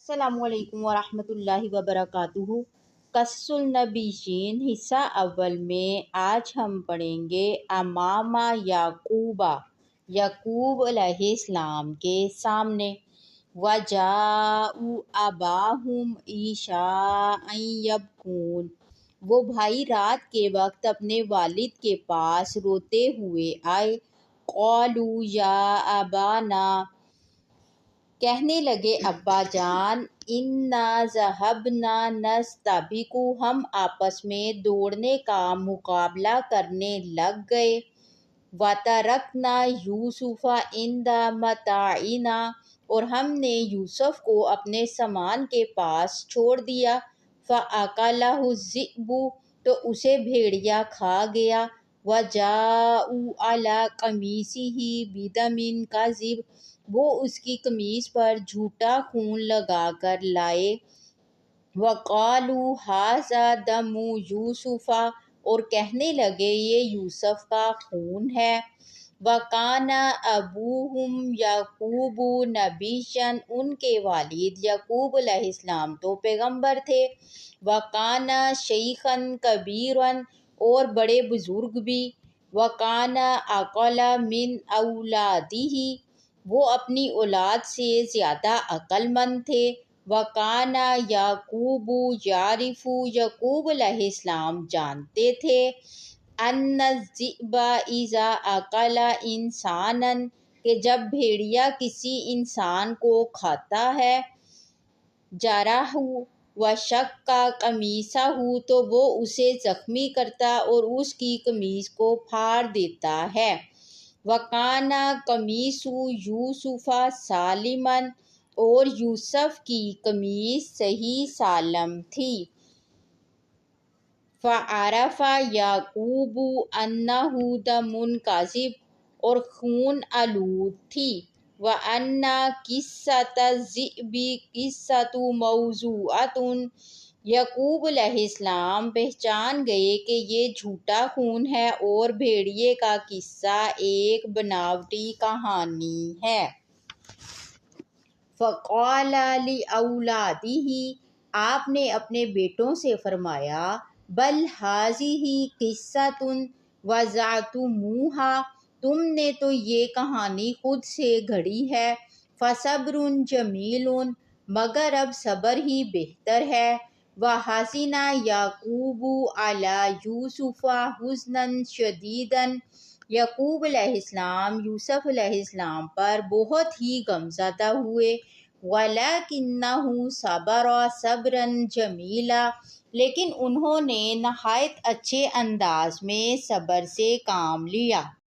السلام علیکم ورحمۃ اللہ وبرکاتہ۔ قصص النبیین حصہ اول میں آج ہم پڑھیں گے امام یعقوب علیہ السلام کے سامنے۔ وَجَاءُوا أَبَاهُمْ عِشَاءً يَبْكُونَ، وہ بھائی رات کے وقت اپنے والد کے پاس روتے ہوئے آئے۔ قَالُوا يَا أَبَانَا، کہنے لگے ابا جان، اِنَّا ذَهَبْنَا نَسْتَبِقُ، ہم آپس میں دوڑنے کا مقابلہ کرنے لگ گئے۔ وَتَرَكْنَا يُوسُفَ عِندَ مَتَاعِنَا، اور ہم نے یوسف کو اپنے سامان کے پاس چھوڑ دیا۔ فَأَكَلَهُ الذِّئْبُ، تو اسے بھیڑیا کھا گیا۔ وَجَاءُوا عَلَىٰ قَمِيصِهِ بِدَمٍ كَذِبٍ، وہ اس کی قمیص پر جھوٹا خون لگا کر لائے۔ وَقَالُوا هَٰذَا دَمُ يُوسُفَ، اور کہنے لگے یہ یوسف کا خون ہے۔ وَكَانَ أَبُوهُمْ يَعْقُوبُ نَبِيًّا، ان کے والد یعقوب علیہ السلام تو پیغمبر تھے۔ وَكَانَ شَيْخًا كَبِيرًا، اور بڑے بزرگ بھی۔ وَكَانَ أَعْقَلَ مِنْ أَوْلَادِهِ، وہ اپنی اولاد سے زیادہ عقل مند تھے۔ وَكَانَ يَعْقُوبُ يَعْرِفُ، یعقوب علیہ السلام جانتے تھے، أَنَّ الذِّئْبَ إِذَا أَكَلَ إِنسَانًا، کہ جب بھیڑیا کسی انسان کو کھاتا ہے، جَرَحَهُ وَشَقَّ قَمِيصَهُ، تو وہ اسے زخمی کرتا اور اس کی قمیص کو پھاڑ دیتا ہے۔ وَكَانَ قَمِيصُ يُوسُفَ سَالِمًا، اور یوسف کی قمیص صحیح سالم تھی۔ فَعَرَفَ يَعْقُوبُ أَنَّهُ دَمٌ كَذِبٌ، اور خون آلود تھی۔ وَأَنَّ قِصَّةَ الذِّئْبِ قِصَّةٌ مَوْضُوعَةٌ، یعقوب علیہ السلام پہچان گئے کہ یہ جھوٹا خون ہے اور بھیڑیے کا قصہ ایک بناوٹی کہانی ہے۔ فَقَالَ لِأَوْلَادِهِ، آپ نے اپنے بیٹوں سے فرمایا، بَلْ هَٰذِهِ قِصَّةٌ وَضَعْتُمُوهَا، تم نے تو یہ کہانی خود سے گھڑی ہے۔ فَصَبْرٌ جَمِيلٌ، مگر اب صبر ہی بہتر ہے۔ وَحَزِنَ يَعْقُوبُ عَلَىٰ يُوسُفَ حُزْنًا شَدِيدًا، یعقوب علیہ السلام یوسف علیہ السلام پر بہت ہی غمزدہ ہوئے۔ وَلَٰكِنَّهُ صَبَرَ صَبْرًا جَمِيلًا، لیکن انہوں نے نہایت اچھے انداز میں صبر سے کام لیا۔